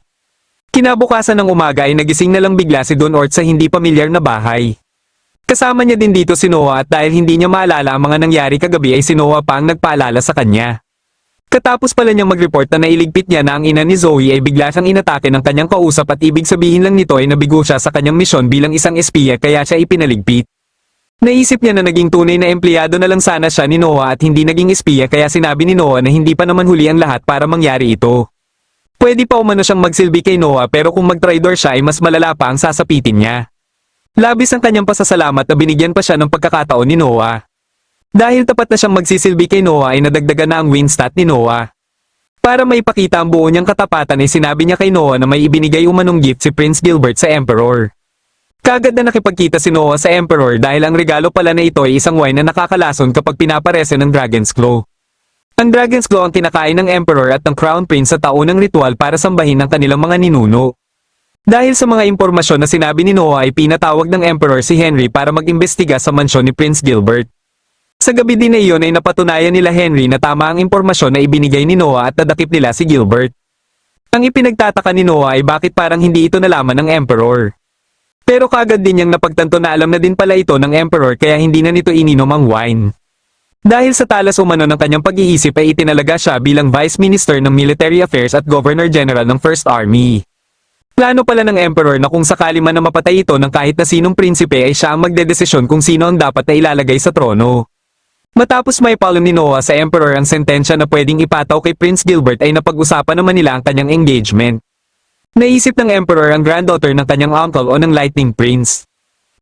Kinabukasan ng umaga ay nagising na lang bigla si Don Orts sa hindi pamilyar na bahay. Kasama niya din dito si Noah at dahil hindi niya maalala ang mga nangyari kagabi ay si Noah pa ang nagpaalala sa kanya. Katapos pala niyang mag-report na nailigpit niya na ang ina ni Zoe ay bigla siyang inatake ng kanyang kausap at ibig sabihin lang nito ay nabigo siya sa kanyang misyon bilang isang espiya kaya siya ipinaligpit. Naisip niya na naging tunay na empleyado na lang sana siya ni Noah at hindi naging espiya kaya sinabi ni Noah na hindi pa naman huli ang lahat para mangyari ito. Pwede pa umano siyang magsilbi kay Noah pero kung mag-traidor siya ay mas malala pa ang sasapitin niya. Labis ang kanyang pasasalamat na binigyan pa siya ng pagkakataon ni Noah. Dahil tapat na siyang magsisilbi kay Noah ay nadagdagan na ang win stat ni Noah. Para maipakita ang buo niyang katapatan ay sinabi niya kay Noah na may ibinigay umanong gift si Prince Gilbert sa Emperor. Kagad na nakipagkita si Noah sa Emperor dahil ang regalo pala na ito ay isang wine na nakakalason kapag pinaparese ng Dragon's Claw. Ang Dragon's Claw ang kinakain ng Emperor at ng Crown Prince sa taunang ritual para sambahin ang kanilang mga ninuno. Dahil sa mga impormasyon na sinabi ni Noah ay pinatawag ng Emperor si Henry para mag-imbestiga sa mansyon ni Prince Gilbert. Sa gabi din na iyon ay napatunayan nila Henry na tama ang impormasyon na ibinigay ni Noah at nadakip nila si Gilbert. Ang ipinagtataka ni Noah ay bakit parang hindi ito nalaman ng Emperor. Pero kagad din niyang napagtanto na alam na din pala ito ng Emperor kaya hindi na nito ininom ang wine. Dahil sa talas umano ng kanyang pag-iisip ay itinalaga siya bilang Vice Minister ng Military Affairs at Governor General ng First Army. Plano pala ng Emperor na kung sakali man na mapatay ito ng kahit na sinong prinsipe ay siya ang magdedesisyon kung sino ang dapat na ilalagay sa trono. Matapos may palo ni Noah sa Emperor ang sentensya na pwedeng ipataw kay Prince Gilbert ay napag-usapan naman nila ang kanyang engagement. Naisip ng Emperor ang granddaughter ng kanyang uncle o ng Lightning Prince.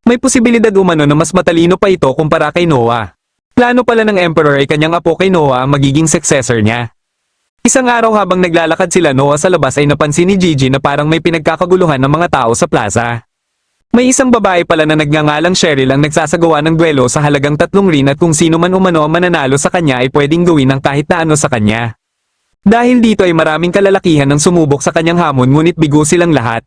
May posibilidad umano na mas matalino pa ito kumpara kay Noah. Plano pala ng Emperor ay kanyang apo kay Noah ang magiging successor niya. Isang araw habang naglalakad sila Noah sa labas ay napansin ni Gigi na parang may pinagkakaguluhan ng mga tao sa plaza. May isang babae pala na nagngangalang Cheryl ang nagsasagawa ng duelo sa halagang 3 rin at kung sino man umano ang mananalo sa kanya ay pwedeng gawin ng kahit na ano sa kanya. Dahil dito ay maraming kalalakihan ang sumubok sa kanyang hamon ngunit bigo silang lahat.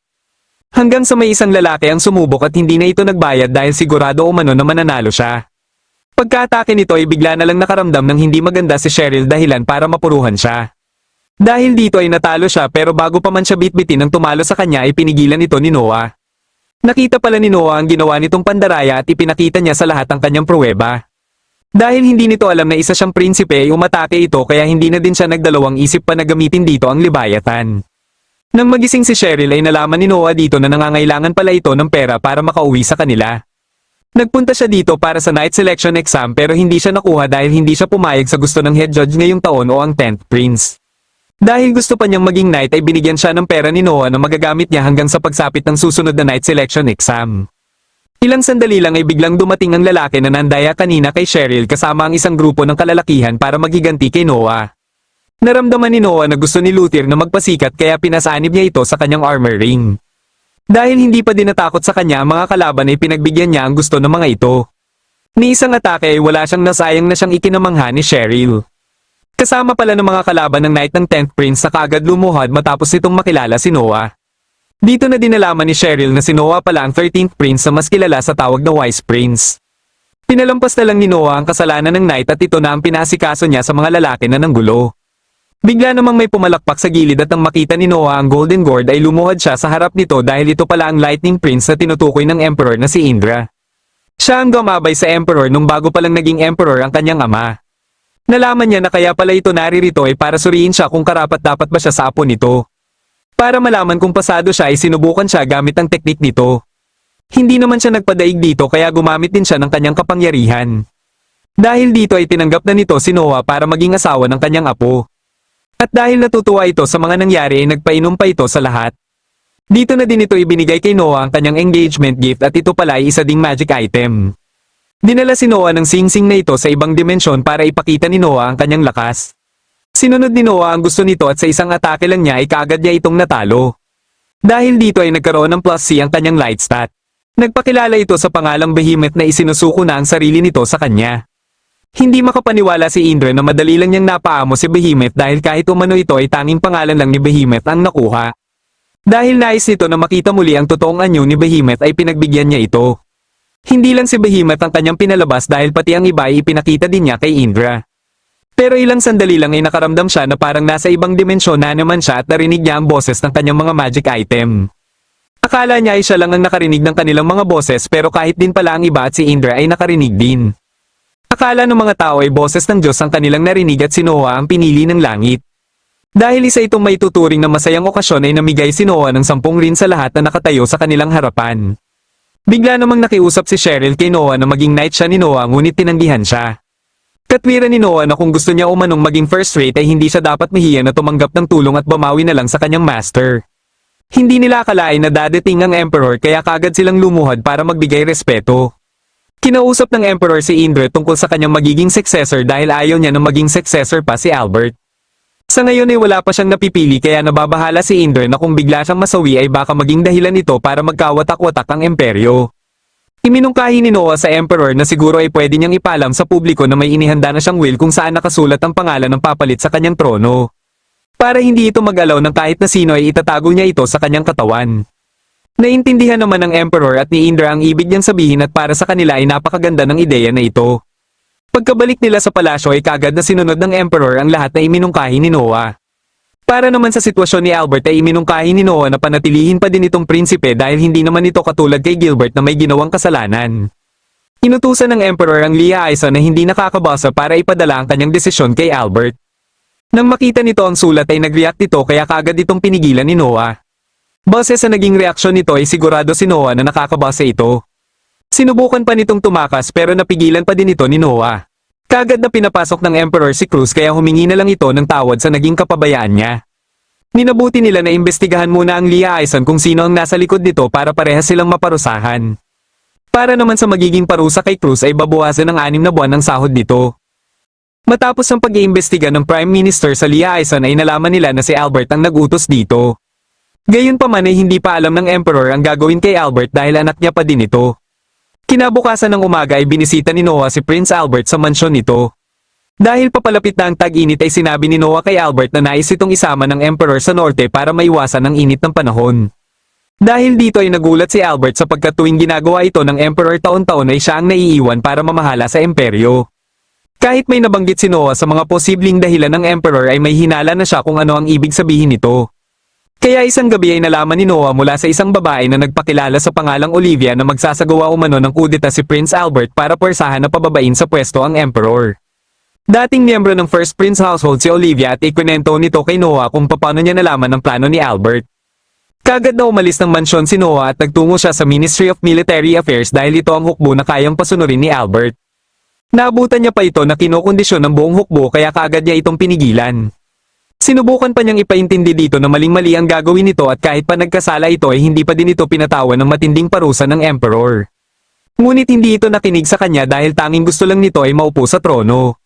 Hanggang sa may isang lalaki ang sumubok at hindi na ito nagbayad dahil sigurado umano na mananalo siya. Pagka-atake nito ay bigla na lang nakaramdam ng hindi maganda si Cheryl dahilan para mapuruhan siya. Dahil dito ay natalo siya pero bago pa man siya bitbitin ng tumalo sa kanya ay pinigilan ito ni Noah. Nakita pala ni Noah ang ginawa nitong pandaraya at ipinakita niya sa lahat ang kanyang pruweba. Dahil hindi nito alam na isa siyang prinsipe ay umatake ito kaya hindi na din siya nagdalawang isip pa na gamitin dito ang libayatan. Nang magising si Cheryl ay nalaman ni Noah dito na nangangailangan pala ito ng pera para makauwi sa kanila. Nagpunta siya dito para sa night selection exam pero hindi siya nakuha dahil hindi siya pumayag sa gusto ng head judge ngayong taon o ang 10th prince. Dahil gusto pa niyang maging knight ay binigyan siya ng pera ni Noah na magagamit niya hanggang sa pagsapit ng susunod na night selection exam. Ilang sandali lang ay biglang dumating ang lalaki na nandaya kanina kay Cheryl kasama ang isang grupo ng kalalakihan para magiganti kay Noah. Naramdaman ni Noah na gusto ni Luther na magpasikat kaya pinasanib niya ito sa kanyang armor ring. Dahil hindi pa din natakot sa kanya ang mga kalaban ay pinagbigyan niya ang gusto ng mga ito. Ni isang atake ay wala siyang nasayang na siyang ikinamangha ni Cheryl. Kasama pala ng mga kalaban ng Knight ng 10th Prince sa kaagad lumuhad matapos nitong makilala si Noah. Dito na din nalaman ni Cheryl na si Noah pala ang 13th Prince na mas kilala sa tawag na Wise Prince. Pinalampas na lang ni Noah ang kasalanan ng Knight at ito na ang pinasikaso niya sa mga lalaki na nanggulo. Bigla namang may pumalakpak sa gilid at nang makita ni Noah ang Golden Gourd ay lumuhad siya sa harap nito dahil ito pala ang Lightning Prince na tinutukoy ng Emperor na si Indra. Siya ang gumabay sa Emperor nung bago palang naging Emperor ang kanyang ama. Nalaman niya na kaya pala ito naririto ay para suriin siya kung karapat-dapat ba siya sa apo nito. Para malaman kung pasado siya ay sinubukan siya gamit ang teknik nito. Hindi naman siya nagpadaig dito kaya gumamit din siya ng kanyang kapangyarihan. Dahil dito ay tinanggap na nito si Noah para maging asawa ng kanyang apo. At dahil natutuwa ito sa mga nangyari ay nagpainom pa ito sa lahat. Dito na din ito ibinigay kay Noah ang kanyang engagement gift at ito pala ay isa ding magic item. Dinala si Noah ng singsing na ito sa ibang dimensyon para ipakita ni Noah ang kanyang lakas. Sinunod ni Noah ang gusto nito at sa isang atake lang niya ay kaagad niya itong natalo. Dahil dito ay nagkaroon ng plus C ang kanyang light stat. Nagpakilala ito sa pangalang Behemoth na isinusuko na ang sarili nito sa kanya. Hindi makapaniwala si Indra na madali lang niyang napaamo si Behemoth dahil kahit umano ito ay tanging pangalan lang ni Behemoth ang nakuha. Dahil nais nito na makita muli ang totoong anyo ni Behemoth ay pinagbigyan niya ito. Hindi lang si Behemoth ang kanyang pinalabas dahil pati ang iba ay ipinakita din niya kay Indra. Pero ilang sandali lang ay nakaramdam siya na parang nasa ibang dimensyon na naman siya at narinig niya ang boses ng kanyang mga magic item. Akala niya ay siya lang ang nakarinig ng kanilang mga boses pero kahit din pala ang iba at si Indra ay nakarinig din. Akala ng mga tao ay boses ng Diyos ang kanilang narinig at si Noah ang pinili ng langit. Dahil isa itong may tuturing na masayang okasyon ay namigay si Noah ng 10 rin sa lahat na nakatayo sa kanilang harapan. Bigla namang nakiusap si Cheryl kay Noah na maging knight siya ni Noah ngunit tinanggihan siya. Katwiran ni Noah na kung gusto niya umanong maging first rate ay hindi siya dapat mahiya na tumanggap ng tulong at bumawi na lang sa kanyang master. Hindi nila akalain na dadating ang Emperor kaya kagad silang lumuhad para magbigay respeto. Kinausap ng Emperor si Indra tungkol sa kanyang magiging successor dahil ayaw niya na maging successor pa si Albert. Sa ngayon ay wala pa siyang napipili kaya nababahala si Indra na kung bigla siyang masawi ay baka maging dahilan ito para magkawatak-watak ang imperyo. Iminungkahi ni Noah sa Emperor na siguro ay pwede niyang ipalam sa publiko na may inihanda na siyang will kung saan nakasulat ang pangalan ng papalit sa kanyang trono. Para hindi ito mag-alaw ng kahit na sino ay itatago niya ito sa kanyang katawan. Naintindihan naman ng Emperor at ni Indra ang ibig niyang sabihin at para sa kanila ay napakaganda ng ideya na ito. Pagkabalik nila sa palasyo ay kagad na sinunod ng Emperor ang lahat na iminungkahi ni Noah. Para naman sa sitwasyon ni Albert ay iminungkahi ni Noah na panatilihin pa din itong prinsipe dahil hindi naman ito katulad kay Gilbert na may ginawang kasalanan. Inutusan ng Emperor ang Leah Isa na hindi nakakabasa para ipadala ang kanyang desisyon kay Albert. Nang makita nito ang sulat ay nag-react ito kaya kagad itong pinigilan ni Noah. Base sa naging reaksyon nito ay sigurado si Noah na nakakabasa ito. Sinubukan pa nitong tumakas pero napigilan pa din ito ni Noah. Kagad na pinapasok ng Emperor si Cruz kaya humingi na lang ito ng tawad sa naging kapabayaan niya. Minabuti nila na imbestigahan muna ang Leah Aisan kung sino ang nasa likod nito para parehas silang maparusahan. Para naman sa magiging parusa kay Cruz ay babawasan ng 6 na buwan ng sahod nito. Matapos ang pag-iimbestiga ng Prime Minister sa Leah Aisan ay nalaman nila na si Albert ang nag-utos dito. Gayunpaman ay hindi pa alam ng Emperor ang gagawin kay Albert dahil anak niya pa din ito. Kinabukasan ng umaga ay binisita ni Noah si Prince Albert sa mansyon nito. Dahil papalapit na ang tag-init ay sinabi ni Noah kay Albert na nais itong isama ng Emperor sa norte para maiwasan ang init ng panahon. Dahil dito ay nagulat si Albert sapagkat tuwing ginagawa ito ng Emperor taon-taon ay siya ang naiiwan para mamahala sa imperyo. Kahit may nabanggit si Noah sa mga posibleng dahilan ng Emperor ay may hinala na siya kung ano ang ibig sabihin nito. Kaya isang gabi ay nalaman ni Noah mula sa isang babae na nagpakilala sa pangalang Olivia na magsasagawa umano ng kudeta si Prince Albert para puwersahan na pababain sa pwesto ang Emperor. Dating miyembro ng First Prince household si Olivia at ikwinento nito kay Noah kung paano niya nalaman ang plano ni Albert. Kagad na umalis ng mansyon si Noah at nagtungo siya sa Ministry of Military Affairs dahil ito ang hukbo na kayang pasunurin ni Albert. Naabutan niya pa ito na kinokondisyon ng buong hukbo kaya kaagad niya itong pinigilan. Sinubukan pa niyang ipaintindi dito na maling-mali ang gagawin nito at kahit pa nagkasala ito ay hindi pa din ito pinatawan ng matinding parusa ng Emperor. Ngunit hindi ito nakinig sa kanya dahil tanging gusto lang nito ay maupo sa trono.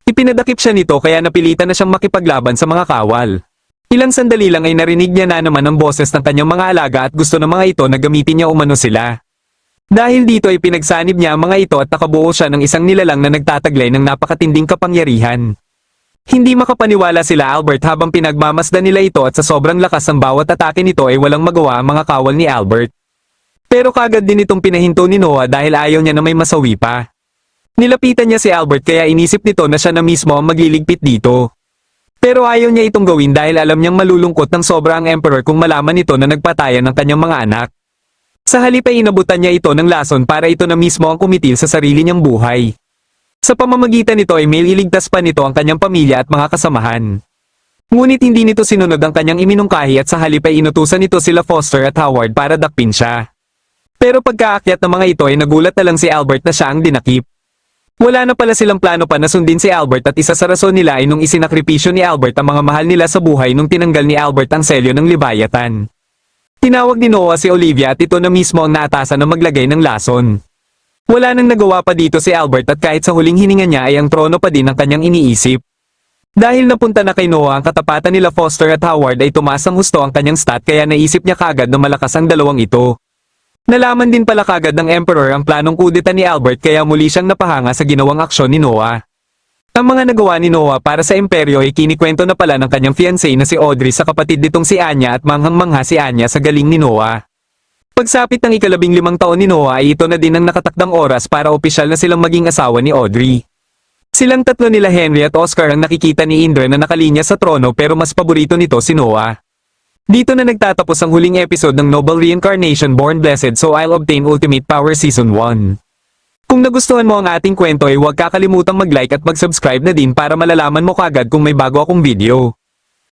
Ipinadakip siya nito kaya napilitan na siyang makipaglaban sa mga kawal. Ilang sandali lang ay narinig niya na naman ang boses ng kanyang mga alaga at gusto ng mga ito na gamitin niya umano sila. Dahil dito ay pinagsanib niya ang mga ito at nakabuo siya ng isang nilalang na nagtataglay ng napakatinding kapangyarihan. Hindi makapaniwala sila Albert habang pinagmamasdan nila ito at sa sobrang lakas ng bawat atake nito ay walang magawa ang mga kawal ni Albert. Pero kagad din itong pinahinto ni Noah dahil ayaw niya na may masawi pa. Nilapitan niya si Albert kaya inisip nito na siya na mismo ang magliligpit dito. Pero ayaw niya itong gawin dahil alam niyang malulungkot ng sobra ang Emperor kung malaman nito na nagpatayan ng kanyang mga anak. Sa halip ay inabutan niya ito ng lason para ito na mismo ang kumitil sa sarili niyang buhay. Sa pamamagitan nito ay may iligtas pa nito ang kanyang pamilya at mga kasamahan. Ngunit hindi nito sinunod ang kanyang iminungkahi at sa halip ay inutusan nito sila Foster at Howard para dakpin siya. Pero pagkaakyat ng mga ito ay nagulat na lang si Albert na siya ang dinakip. Wala na pala silang plano pa na sundin si Albert at isa sa rason nila ay nung isinakripisyo ni Albert ang mga mahal nila sa buhay nung tinanggal ni Albert ang selyo ng Leviathan. Tinawag ni Noah si Olivia at ito na mismo ang naatasan na maglagay ng lason. Wala nang nagawa pa dito si Albert at kahit sa huling hininga niya ay ang trono pa din ang kanyang iniisip. Dahil napunta na kay Noah ang katapatan nila Foster at Howard ay tumaas ang husto ang kanyang stat kaya naisip niya kagad na malakas ang dalawang ito. Nalaman din pala kagad ng Emperor ang planong kudeta ni Albert kaya muli siyang napahanga sa ginawang aksyon ni Noah. Ang mga nagawa ni Noah para sa imperyo ay kinikwento na pala ng kanyang fiancé na si Audrey sa kapatid nitong si Anya at manghang-mangha si Anya sa galing ni Noah. Pagsapit ng 15 taon ni Noah ay ito na din ang nakatakdang oras para opisyal na silang maging asawa ni Audrey. Silang tatlo nila Henry at Oscar ang nakikita ni Indra na nakalinya sa trono pero mas paborito nito si Noah. Dito na nagtatapos ang huling episode ng Noble Reincarnation Born Blessed So I'll Obtain Ultimate Power Season 1. Kung nagustuhan mo ang ating kwento ay huwag kakalimutang mag-like at mag-subscribe na din para malalaman mo kagad kung may bago akong video.